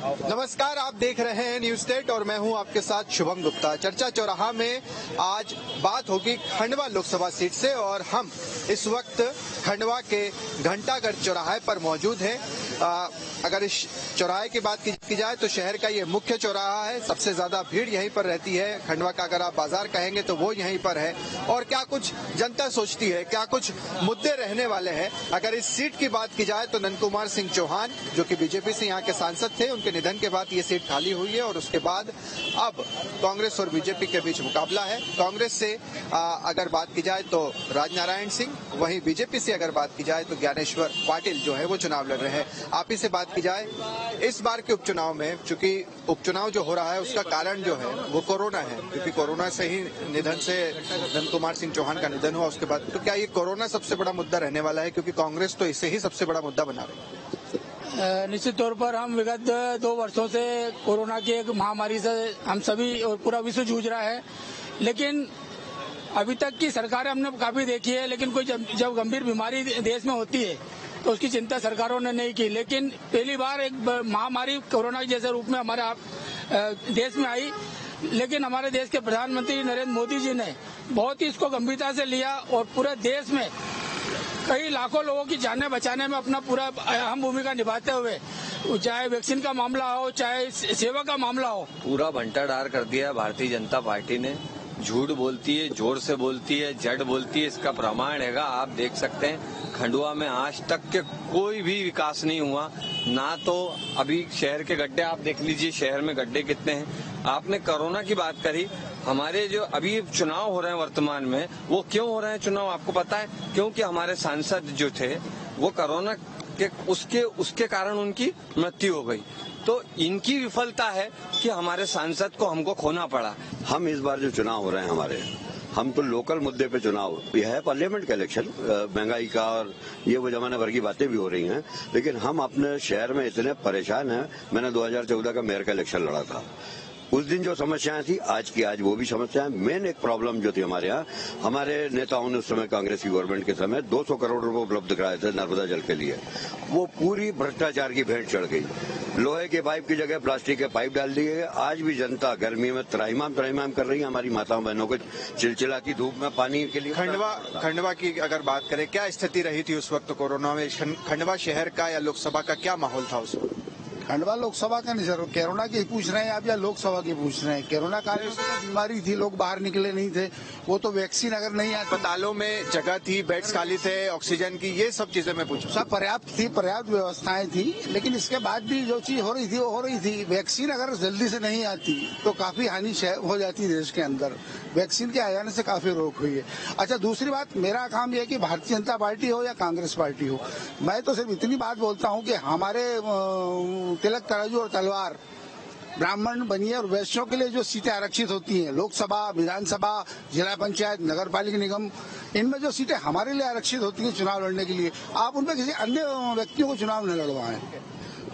नमस्कार, आप देख रहे हैं न्यूज स्टेट और मैं हूं आपके साथ शुभम गुप्ता। चर्चा चौराहा में आज बात होगी खंडवा लोकसभा सीट से और हम इस वक्त खंडवा के घंटाघर चौराहे पर मौजूद हैं। अगर इस चौराहे की बात की जाए तो शहर का ये मुख्य चौराहा है, सबसे ज्यादा भीड़ यहीं पर रहती है। खंडवा का अगर आप बाजार कहेंगे तो वो यहीं पर है। और क्या कुछ जनता सोचती है, क्या कुछ मुद्दे रहने वाले हैं। अगर इस सीट की बात की जाए तो नंद कुमार सिंह चौहान जो कि बीजेपी से यहाँ के सांसद थे, उनके निधन के बाद ये सीट खाली हुई है और उसके बाद अब कांग्रेस और बीजेपी के बीच मुकाबला है। कांग्रेस से अगर बात की जाए तो राजनारायण सिंह, वहीं बीजेपी से अगर बात की जाए तो ज्ञानेश्वर पाटिल जो है वो चुनाव लड़ रहे हैं। आप ही से बात की जाए इस बार के उपचुनाव में, चूंकि उपचुनाव जो हो रहा है उसका कारण जो है वो कोरोना है, क्योंकि कोरोना से ही निधन से नंद कुमार सिंह चौहान का निधन हुआ उसके बाद। तो क्या ये कोरोना सबसे बड़ा मुद्दा रहने वाला है, क्योंकि कांग्रेस तो इसे ही सबसे बड़ा मुद्दा बना रही है? निश्चित तौर पर हम विगत 2 वर्षों से कोरोना की एक महामारी से हम सभी और पूरा विश्व जूझ रहा है, लेकिन अभी तक की सरकारें हमने काफी देखी है, लेकिन कोई जब गंभीर बीमारी देश में होती है तो उसकी चिंता सरकारों ने नहीं की। लेकिन पहली बार एक महामारी कोरोना जैसे रूप में हमारे देश में आई, लेकिन हमारे देश के प्रधानमंत्री नरेंद्र मोदी जी ने बहुत ही इसको गंभीरता से लिया और पूरे देश में कई लाखों लोगों की जानें बचाने में अपना पूरा अहम भूमिका निभाते हुए, चाहे वैक्सीन का मामला हो, चाहे सेवा का मामला हो, पूरा भंटाधार कर दिया भारतीय जनता पार्टी ने। झूठ बोलती है, जोर से बोलती है, जड़ बोलती है। इसका प्रमाण हैगा, आप देख सकते हैं खंडवा में आज तक के कोई भी विकास नहीं हुआ ना। तो अभी शहर के गड्ढे आप देख लीजिए, शहर में गड्ढे कितने हैं। आपने कोरोना की बात करी, हमारे जो अभी चुनाव हो रहे हैं वर्तमान में, वो क्यों हो रहे हैं चुनाव आपको पता है? क्योंकि हमारे सांसद जो थे वो कोरोना के उसके कारण उनकी मृत्यु हो गई। तो इनकी विफलता है कि हमारे सांसद को हमको खोना पड़ा। हम इस बार जो चुनाव हो रहे हैं हमारे, हम तो लोकल मुद्दे पे चुनाव, यह है पार्लियामेंट का इलेक्शन, महंगाई का और ये वो जमाने भर की बातें भी हो रही हैं, लेकिन हम अपने शहर में इतने परेशान हैं। मैंने 2014 का मेयर का इलेक्शन लड़ा था। उस दिन जो समस्याएं थी आज की आज वो भी समस्याएं। मेन एक प्रॉब्लम जो थी हमारे यहाँ, हमारे नेताओं ने उस समय कांग्रेस की गवर्नमेंट के समय 200 करोड़ रुपए उपलब्ध कराए थे नर्मदा जल के लिए। वो पूरी भ्रष्टाचार की भेंट चढ़ गई। लोहे के पाइप की जगह प्लास्टिक के पाइप डाल दिए गए। आज भी जनता गर्मी में त्राहिमाम कर रही है। हमारी माताओं बहनों को चिलचिलाती धूप में पानी के लिए। खंडवा की अगर बात करें, क्या स्थिति रही थी उस वक्त कोरोना में? खंडवा शहर का या लोकसभा का क्या माहौल था उस वक्त? खंडवा लोकसभा का नहीं सर, कोरोना की पूछ रहे हैं आप या लोकसभा की पूछ रहे हैं? कोरोना काल में तो बीमारी थी, लोग बाहर निकले नहीं थे। वो तो वैक्सीन अगर नहीं आती, अस्पतालों में जगह थी, बेड्स खाली थे, ऑक्सीजन की, ये सब चीजें मैं पूछूं। सब पर्याप्त थी, पर्याप्त व्यवस्थाएं थी, लेकिन इसके बाद भी जो चीज हो रही थी वो हो रही थी। वैक्सीन अगर जल्दी से नहीं आती तो काफी हानि हो जाती देश के अंदर। वैक्सीन के आ जाने से काफी रोक हुई है। अच्छा, दूसरी बात, मेरा काम यह है कि भारतीय जनता पार्टी हो या कांग्रेस पार्टी हो, मैं तो सिर्फ इतनी बात बोलता हूँ कि हमारे तिलक तराजू और तलवार, ब्राह्मण, बनिया और वैश्यों के लिए जो सीटें आरक्षित होती हैं, लोकसभा, विधानसभा, जिला पंचायत, नगर पालिका निगम, इनमें जो सीटें हमारे लिए आरक्षित होती हैं चुनाव लड़ने के लिए, आप उनमें किसी अन्य व्यक्तियों को चुनाव न लड़वाएं।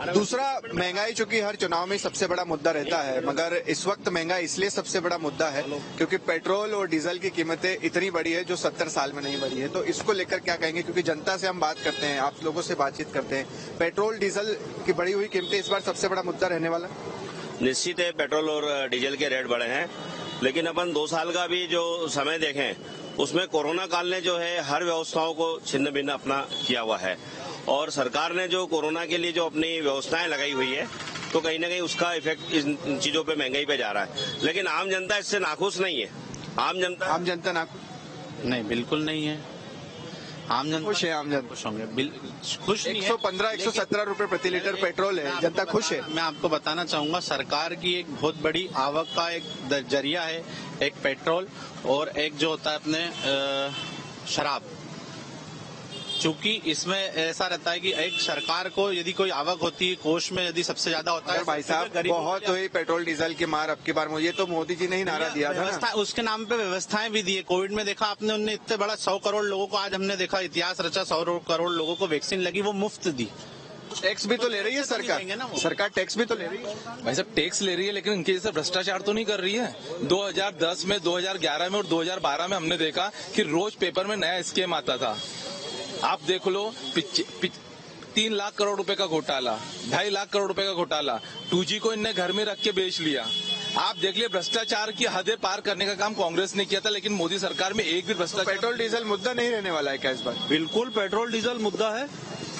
दूसरा, महंगाई चूंकि हर चुनाव में सबसे बड़ा मुद्दा रहता है, मगर इस वक्त महंगाई इसलिए सबसे बड़ा मुद्दा है क्योंकि पेट्रोल और डीजल की कीमतें इतनी बढ़ी है जो 70 साल में नहीं बढ़ी है। तो इसको लेकर क्या कहेंगे? क्योंकि जनता से हम बात करते हैं, आप लोगों से बातचीत करते हैं, पेट्रोल डीजल की बढ़ी हुई कीमतें इस बार सबसे बड़ा मुद्दा रहने वाला? निश्चित है, पेट्रोल और डीजल के रेट बढ़े हैं, लेकिन अपन 2 साल का भी जो समय देखें उसमें कोरोना काल ने जो है हर व्यवस्थाओं को छिन्न भिन्न अपना किया हुआ है। और सरकार ने जो कोरोना के लिए जो अपनी व्यवस्थाएं लगाई हुई है, तो कहीं ना कहीं उसका इफेक्ट इन चीजों पे, महंगाई पे जा रहा है। लेकिन आम जनता इससे नाखुश नहीं है। आम जनता नाखुश नहीं, बिल्कुल नहीं है। आम जनता खुश है, आम जनता खुश होंगे, खुश नहीं है। 115-117 रुपए प्रति लीटर पेट्रोल है, जनता खुश है। मैं आपको बताना चाहूंगा, सरकार की एक बहुत बड़ी आवक का एक जरिया है, एक पेट्रोल और एक जो होता है अपने शराब। चूंकि इसमें ऐसा रहता है कि एक सरकार को यदि कोई आवक होती है, कोष में यदि सबसे ज्यादा होता है, भाई साहब बहुत हुई पेट्रोल डीजल की मार अब की बार। मुझे तो मोदी जी ने ही नारा दिया था, उसके नाम पे व्यवस्थाएं भी दी है। कोविड में देखा आपने, उनने इतने बड़ा 100 करोड़ लोगों को, आज हमने देखा इतिहास रचा, 100 करोड़ लोगों को वैक्सीन लगी, वो मुफ्त दी। टैक्स भी तो ले रही है सरकार टैक्स भी तो ले रही है। भाई साहब टैक्स ले रही है, लेकिन इनके जैसे भ्रष्टाचार तो नहीं कर रही है। 2010 में, 2011 में और 2012 में हमने देखा कि रोज पेपर में नया स्कीम आता था। आप देख लो, 3 लाख करोड़ रुपए का घोटाला, 2.5 लाख करोड़ रुपए का घोटाला, 2G को इनने घर में रख के बेच लिया। आप देख लिए भ्रष्टाचार की हदें पार करने का काम कांग्रेस ने किया था, लेकिन मोदी सरकार में एक भी भ्रष्टाचार। पेट्रोल डीजल मुद्दा नहीं रहने वाला है क्या इस बार? बिल्कुल पेट्रोल डीजल मुद्दा है।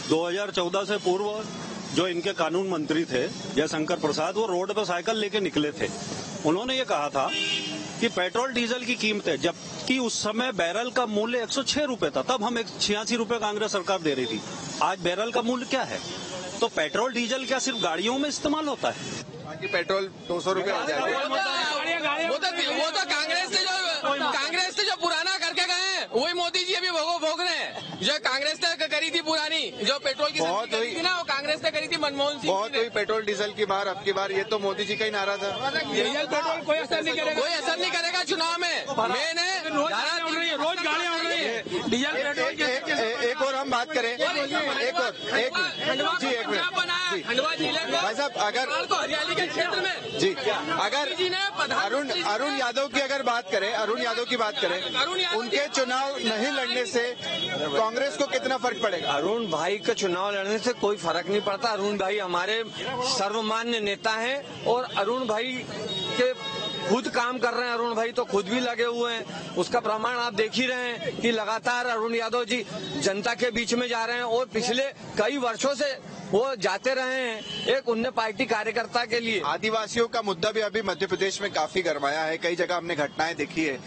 2014 से पूर्व जो इनके कानून मंत्री थे जयशंकर प्रसाद, वो रोड पर साइकिल लेके निकले थे। उन्होंने ये कहा था कि पेट्रोल डीजल की कीमतें, जबकि उस समय बैरल का मूल्य 106 रुपए था, तब हम 86 रुपए कांग्रेस सरकार दे रही थी। आज बैरल का मूल्य क्या है? तो पेट्रोल डीजल क्या सिर्फ गाड़ियों में इस्तेमाल होता है? बाकी पेट्रोल 200 रुपए हो जाएगा। वो तो कांग्रेस ने जो पुराना करके गए वही मोदी जी अभी भोग रहे हैं। जो कांग्रेस ने करी थी पुरानी, जो पेट्रोल की बहुत हुई थी ना, वो कांग्रेस ने करी थी मनमोहन सिंह। बहुत हुई पेट्रोल डीजल की बार, अब की बार ये तो मोदी जी का ही नारा था। पेट्रोल कोई असर नहीं करेगा चुनाव में। मैंने रोज गाड़ियां उड़ रही है डीजल पेट्रोल। एक और हम बात करें, एक मिनट खंडवा जिले को भाई साहब, अगर हरियाली के क्षेत्र में जी, अगर अरुण यादव की अगर बात करें, उनके चुनाव नहीं लड़ने से कांग्रेस को कितना फर्क पड़ेगा? अरुण भाई के चुनाव लड़ने से कोई फर्क नहीं पड़ता। अरुण भाई हमारे सर्वमान्य नेता हैं और अरुण भाई के खुद काम कर रहे हैं। अरुण भाई तो खुद भी लगे हुए हैं, उसका प्रमाण आप देख ही रहे हैं कि लगातार अरुण यादव जी जनता के बीच में जा रहे हैं और पिछले कई वर्षों से वो जाते रहे हैं एक उन्नत पार्टी कार्यकर्ता के लिए। आदिवासियों का मुद्दा भी अभी मध्य प्रदेश में काफी गरमाया है, कई जगह हमने घटनाएं देखी है।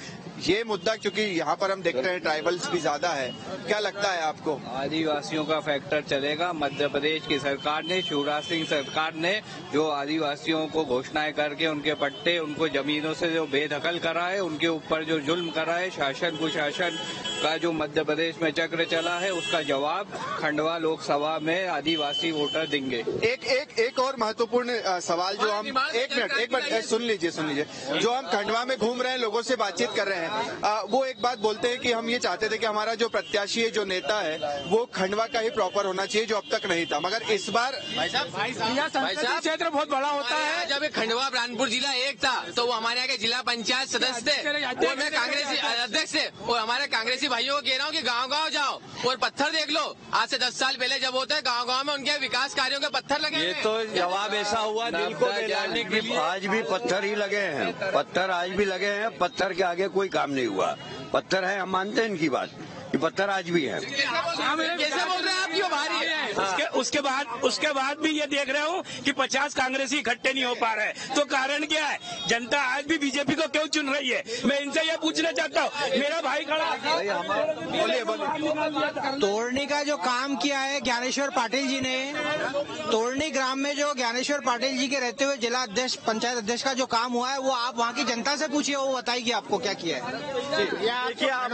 ये मुद्दा क्योंकि यहाँ पर हम देखते हैं ट्राइबल्स भी ज्यादा है, क्या लगता है आपको? आदिवासियों का फैक्टर चलेगा। मध्य प्रदेश की सरकार ने, शिवराज सिंह सरकार ने जो आदिवासियों को घोषणाएं करके उनके पट्टे, उनको जमीनों से जो बेदखल करा है, उनके ऊपर जो जुल्म करा है, शासन कुशासन का जो मध्य प्रदेश में चक्र चला है, उसका जवाब खंडवा लोकसभा में आदिवासी वोटर देंगे। एक और महत्वपूर्ण सवाल जो हम एक मिनट सुन लीजिए, जो हम खंडवा में घूम रहे हैं, लोगों से बातचीत कर रहे हैं, वो एक बात बोलते हैं कि हम ये चाहते थे कि हमारा जो प्रत्याशी है, जो नेता है, वो खंडवा का ही प्रॉपर होना चाहिए, जो अब तक नहीं था। मगर इस बार भाई साहब क्षेत्र बहुत बड़ा होता है। जब खंडवा ब्राह्मणपुर जिला एक था तो वो हमारे यहाँ के जिला पंचायत सदस्य थे और मैं कांग्रेसी अध्यक्ष थे, और हमारे कांग्रेसी भाइयों को कह रहा हूँ कि गांव-गांव जाओ और पत्थर देख लो। आज से 10 साल पहले जब होता है गांव-गांव में उनके विकास कार्यों के पत्थर लगे। ये तो जवाब ऐसा हुआ दिल को दहलाने के लिए। आज भी पत्थर ही लगे हैं, पत्थर आज भी लगे हैं, पत्थर के आगे कोई काम नहीं हुआ। पत्थर है, हम मानते हैं इनकी बात, ये पत्थर आज भी है। कैसे बोल रहे हैं आप, क्यों भारी है? उसके बाद भी ये देख रहे हो कि 50 कांग्रेसी इकट्ठे नहीं हो पा रहे, तो कारण क्या है? जनता आज भी बीजेपी को क्यों चुन रही है? मैं इनसे ये पूछना चाहता हूँ। मेरा भाई खड़ा, तोड़ने का जो काम किया है ज्ञानेश्वर पाटिल जी ने, तोड़नी ग्राम में जो ज्ञानेश्वर पाटिल जी के रहते हुए जिला अध्यक्ष, पंचायत अध्यक्ष का जो काम हुआ है, वो आप वहाँ की जनता से पूछिए, वो बताएगी आपको क्या किया है।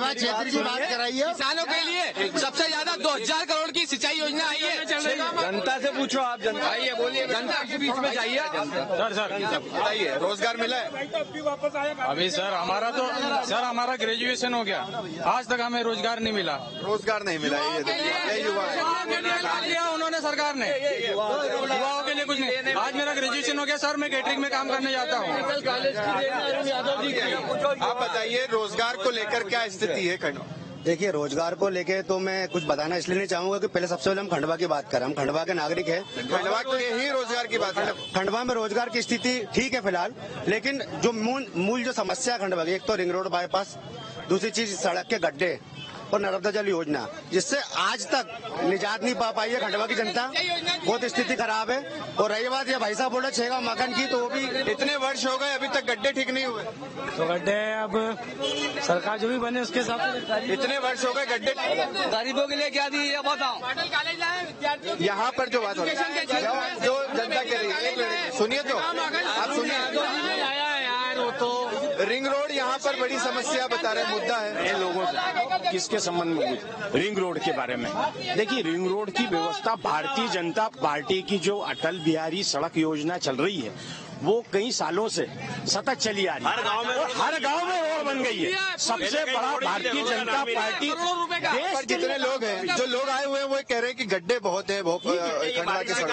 क्षेत्र की बात कराइए। किसानों के लिए सबसे ज्यादा 2000 करोड़ की सिंचाई योजना आई है। जनता से पूछो, आप जनता आइए, बोलिए, जनता के बीच में जाइए। सर बताइए, रोजगार मिला है? अभी सर हमारा ग्रेजुएशन हो गया, आज तक हमें रोजगार नहीं मिला। रोजगार नहीं मिला, ये युवा है उन्होंने, सरकार ने युवाओं के लिए कुछ नहीं। आज मेरा ग्रेजुएशन हो गया सर, मैं केटरिंग में काम करने जाता हूँ। आप बताइए, रोजगार को लेकर क्या स्थिति है खंडवा? देखिए, रोजगार को लेके तो मैं कुछ बताना इसलिए नहीं चाहूंगा कि पहले सबसे पहले हम खंडवा की बात करें। हम खंडवा के नागरिक हैं, खंडवा के ही रोजगार की बात है। खंडवा में रोजगार की स्थिति ठीक है फिलहाल, लेकिन जो मूल जो समस्या है खंडवा की, एक तो रिंग रोड बाईपास, दूसरी चीज सड़क के गड्ढे और नर्मदा जल योजना, जिससे आज तक निजात नहीं पा पाई है खंडवा की जनता। बहुत स्थिति खराब है। और रही बात ये भाई साहब बोले 6 गाँव मकान की, तो वो भी इतने वर्ष हो गए, अभी तक गड्ढे ठीक नहीं हुए। तो गड्ढे अब सरकार जो भी बने उसके हिसाब से। इतने वर्ष हो गए, गड्ढे गरीबों के लिए क्या दी ये बताओ। यहाँ पर जो बात हो रही है, जो जनता के लिए, सुनिए तो आप सुनिए। रिंग रोड यहाँ पर बड़ी समस्या बता रहे, मुद्दा है इन लोगों से। किसके संबंध में? रिंग रोड के बारे में। देखिए, रिंग रोड की व्यवस्था भारतीय जनता पार्टी की जो अटल बिहारी सड़क योजना चल रही है, वो कई सालों से सतत चली आ रही है। हर गांव में रोड बन गई है। सबसे बड़ा भारतीय जनता पार्टी पर जितने लोग हैं, जो लोग आए हुए हैं वो कह रहे हैं कि गड्ढे बहुत है, खंडवा के सड़क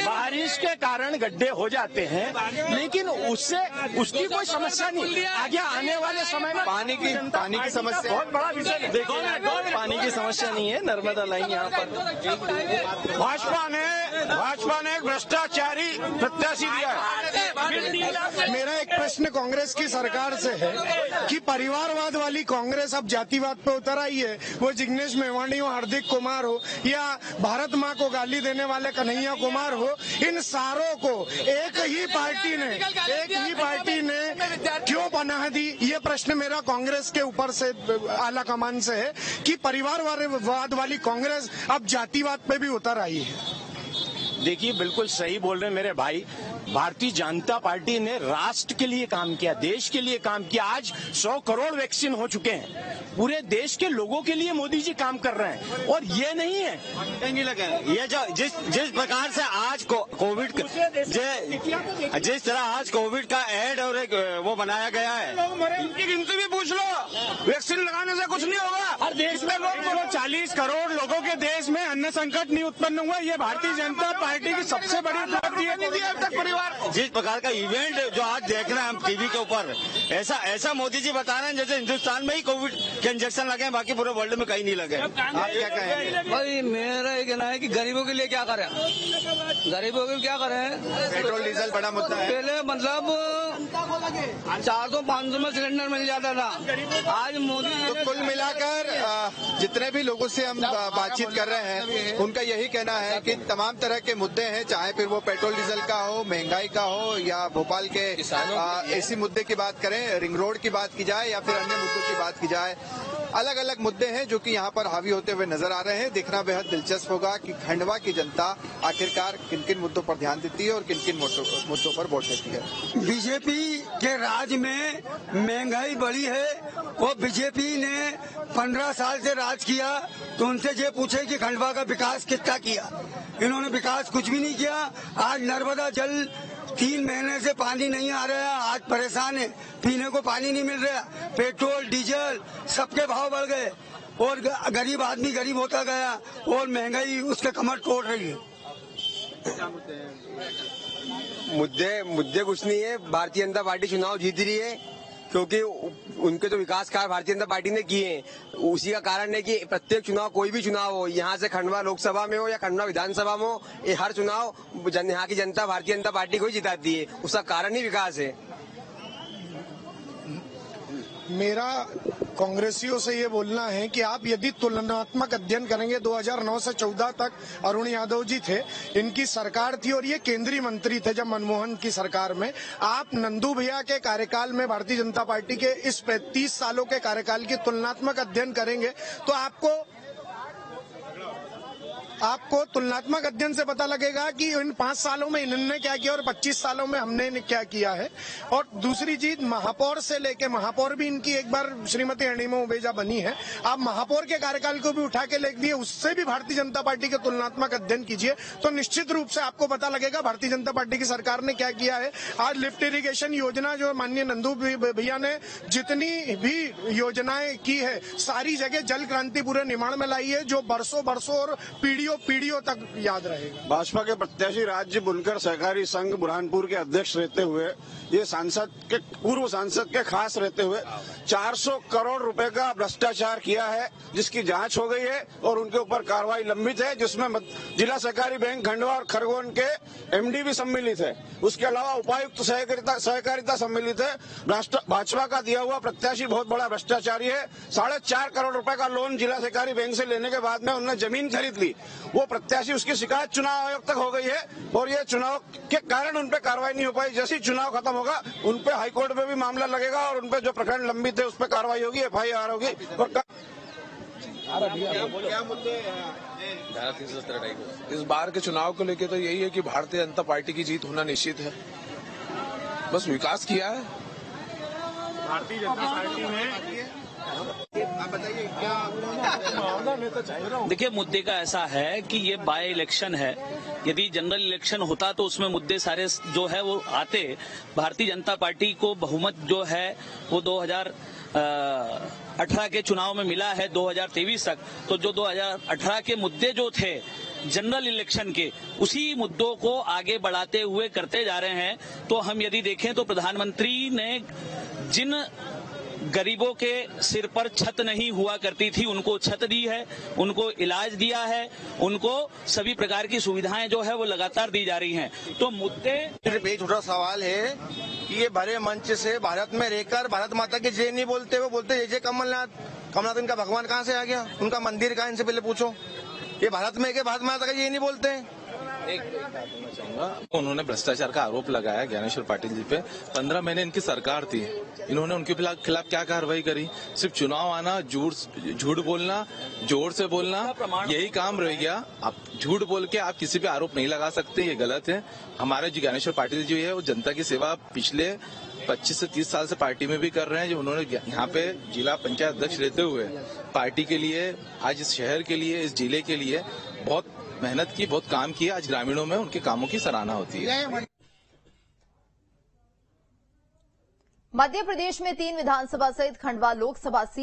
बारिश के कारण गड्ढे हो जाते हैं, लेकिन उसकी कोई समस्या नहीं। आगे आने वाले समय में पानी की समस्या बहुत बड़ा विषय। देखो पानी की समस्या नहीं है, नर्मदा लाइन यहाँ पर भाजपा ने एक भ्रष्टाचारी प्रत्याशी दिया है। मेरा एक प्रश्न कांग्रेस की सरकार से है कि परिवारवाद वाली कांग्रेस अब जातिवाद पे उतर आई है। वो जिग्नेश मेवाणी हो, हार्दिक कुमार हो, या भारत माँ को गाली देने वाले कन्हैया कुमार हो, इन सारों को एक ही पार्टी ने क्यों पनाह दी? ये प्रश्न मेरा कांग्रेस के ऊपर से आला कमान से है कि परिवारवाद वाली कांग्रेस अब जातिवाद पे भी उतर आई है। देखिए, बिल्कुल सही बोल रहे हैं मेरे भाई। भारतीय जनता पार्टी ने राष्ट्र के लिए काम किया, देश के लिए काम किया। आज 100 करोड़ वैक्सीन हो चुके हैं। पूरे देश के लोगों के लिए मोदी जी काम कर रहे हैं, और ये नहीं है नहीं लगे। ये जो जिस प्रकार से आज कोविड जिस तरह आज कोविड का एड और एक वो बनाया गया है, इनकी गिनती भी पूछ लो। वैक्सीन लगाने से कुछ नहीं होगा। हर देश में लोग 40 करोड़ लोगों के देश में अन्न संकट नहीं उत्पन्न हुआ। ये भारतीय जनता पार्टी की सबसे बड़ी उपलब्धि है। नहीं दिया अब तक परिवार। जिस प्रकार का इवेंट जो आज देख रहे हैं हम टीवी के ऊपर, ऐसा मोदी जी बता रहे हैं जैसे हिंदुस्तान में ही कोविड के इंजेक्शन लगे हैं, बाकी पूरे वर्ल्ड में कहीं नहीं लगे। आप क्या कहेंगे? भाई मेरा ये कहना है कि गरीबों के लिए क्या करें, गरीबों के लिए क्या करें। पेट्रोल डीजल बड़ा मुद्दा है। पहले मतलब 400-500 में सिलेंडर मिल जाता था, आज मोदी। तो कुल मिलाकर जितने भी लोगों से हम बातचीत कर रहे हैं, उनका यही कहना है कि तमाम तरह के मुद्दे हैं, चाहे फिर वो पेट्रोल डीजल का हो, महंगाई का हो, या भोपाल के इसी मुद्दे की बात करें, रिंग रोड की बात की जाए, या फिर अन्य मुद्दों की बात की जाए, अलग अलग मुद्दे हैं जो कि यहाँ पर हावी होते हुए नजर आ रहे हैं। देखना बेहद दिलचस्प होगा कि खंडवा की जनता आखिरकार किन किन मुद्दों पर ध्यान देती है और किन किन मुद्दों पर वोट देती है। बीजेपी के राज में महंगाई बढ़ी है, और बीजेपी ने 15 साल से राज किया, तो उनसे ये पूछे कि खंडवा का विकास कितना किया। इन्होंने विकास कुछ भी नहीं किया। आज नर्मदा जल 3 महीने से पानी नहीं आ रहा है, आज परेशान है, पीने को पानी नहीं मिल रहा। पेट्रोल डीजल सबके भाव बढ़ गए, और गरीब आदमी गरीब होता गया, और महंगाई उसके कमर तोड़ रही है। मुद्दे कुछ नहीं है। भारतीय जनता पार्टी चुनाव जीत रही है, क्योंकि उनके जो विकास कार्य भारतीय जनता पार्टी ने किए हैं, उसी का कारण है कि प्रत्येक चुनाव, कोई भी चुनाव हो, यहाँ से खंडवा लोकसभा में हो या खंडवा विधानसभा में हो, ये हर चुनाव यहाँ की जनता भारतीय जनता पार्टी को ही जिताती है। उसका कारण ही विकास है। मेरा कांग्रेसियों से ये बोलना है कि आप यदि तुलनात्मक अध्ययन करेंगे, 2009 से 14 तक अरुण यादव जी थे, इनकी सरकार थी और ये केंद्रीय मंत्री थे जब मनमोहन की सरकार में। आप नंदू भैया के कार्यकाल में भारतीय जनता पार्टी के इस 30 सालों के कार्यकाल की तुलनात्मक अध्ययन करेंगे तो आपको तुलनात्मक अध्ययन से पता लगेगा कि इन 5 सालों में इन्होंने क्या किया और 25 सालों में हमने क्या किया है। और दूसरी चीज, महापौर से लेके, महापौर भी इनकी एक बार श्रीमती अनिमा उबेजा बनी है, आप महापौर के कार्यकाल को भी उठा के लिख दिए, उससे भी भारतीय जनता पार्टी के तुलनात्मक अध्ययन कीजिए तो निश्चित रूप से आपको पता लगेगा भारतीय जनता पार्टी की सरकार ने क्या किया है। आज लिफ्ट इरिगेशन योजना जो माननीय नंदू भैया ने जितनी भी योजनाएं की है, सारी जगह जल क्रांति पूरे निर्माण में लाई है, जो बरसों और पीढ़ियों तक याद रहेगा। भाजपा के प्रत्याशी राज्य बुनकर सहकारी संघ बुरहानपुर के अध्यक्ष रहते हुए, ये पूर्व सांसद के खास रहते हुए 400 करोड़ रुपए का भ्रष्टाचार किया है, जिसकी जांच हो गई है और उनके ऊपर कार्रवाई लंबित है, जिसमें जिला सहकारी बैंक खंडवा और खरगोन के एमडी भी सम्मिलित है। उसके अलावा उपायुक्त सहकारिता सम्मिलित है। भाजपा का दिया हुआ प्रत्याशी बहुत बड़ा भ्रष्टाचारी है। 4.5 करोड़ रुपए का लोन जिला सहकारी बैंक से लेने के बाद में उन्होंने जमीन खरीद ली। वो प्रत्याशी, उसकी शिकायत चुनाव आयोग तक हो गई है और ये चुनाव के कारण उन पर कार्रवाई नहीं हो पाई। जैसे ही चुनाव खत्म होगा उन पे हाईकोर्ट में भी मामला लगेगा और उन पे जो प्रकरण लंबित है उस पर कार्रवाई होगी, FIR होगी। और इस बार के चुनाव को लेकर तो यही है कि भारतीय जनता पार्टी की जीत होना निश्चित है। बस विकास किया है भारतीय जनता पार्टी में। आप बताइए क्या? देखिए, मुद्दे का ऐसा है कि ये बाय इलेक्शन है। यदि जनरल इलेक्शन होता तो उसमें मुद्दे सारे जो है वो आते। भारतीय जनता पार्टी को बहुमत जो है वो 2018 के चुनाव में मिला है 2023 तक। तो जो 2018 के मुद्दे जो थे जनरल इलेक्शन के, उसी मुद्दों को आगे बढ़ाते हुए करते जा रहे हैं। तो हम यदि देखें तो प्रधानमंत्री ने जिन गरीबों के सिर पर छत नहीं हुआ करती थी उनको छत दी है, उनको इलाज दिया है, उनको सभी प्रकार की सुविधाएं जो है वो लगातार दी जा रही हैं। तो मुद्दे सिर्फ एक छोटा सवाल है कि ये बड़े मंच से भारत में रहकर भारत माता की जय नहीं बोलते, वो बोलते जय जय कमलनाथ। कमलनाथ इनका भगवान कहाँ से आ गया? उनका मंदिर कहाँ? इनसे पहले पूछो। ये भारत में भारत माता का ये नहीं बोलते हैं। एक बात बोलना चाहूंगा, उन्होंने भ्रष्टाचार का आरोप लगाया ज्ञानेश्वर पाटिल जी पे। 15 महीने इनकी सरकार थी, इन्होंने उनके खिलाफ क्या कार्रवाई करी? सिर्फ चुनाव आना, झूठ बोलना, जोर से बोलना, यही काम रह गया। आप झूठ बोल के आप किसी पे आरोप नहीं लगा सकते, ये गलत है। हमारे जो ज्ञानेश्वर पाटिल जी है वो जनता की सेवा पिछले 25 से 30 साल से पार्टी में भी कर रहे हैं। जो उन्होंने यहाँ पे जिला पंचायत अध्यक्ष रहते हुए पार्टी के लिए, आज इस शहर के लिए, इस जिले के लिए बहुत मेहनत की, बहुत काम किया। आज ग्रामीणों में उनके कामों की सराहना होती है। मध्य प्रदेश में 3 विधानसभा सहित खंडवा लोकसभा सीट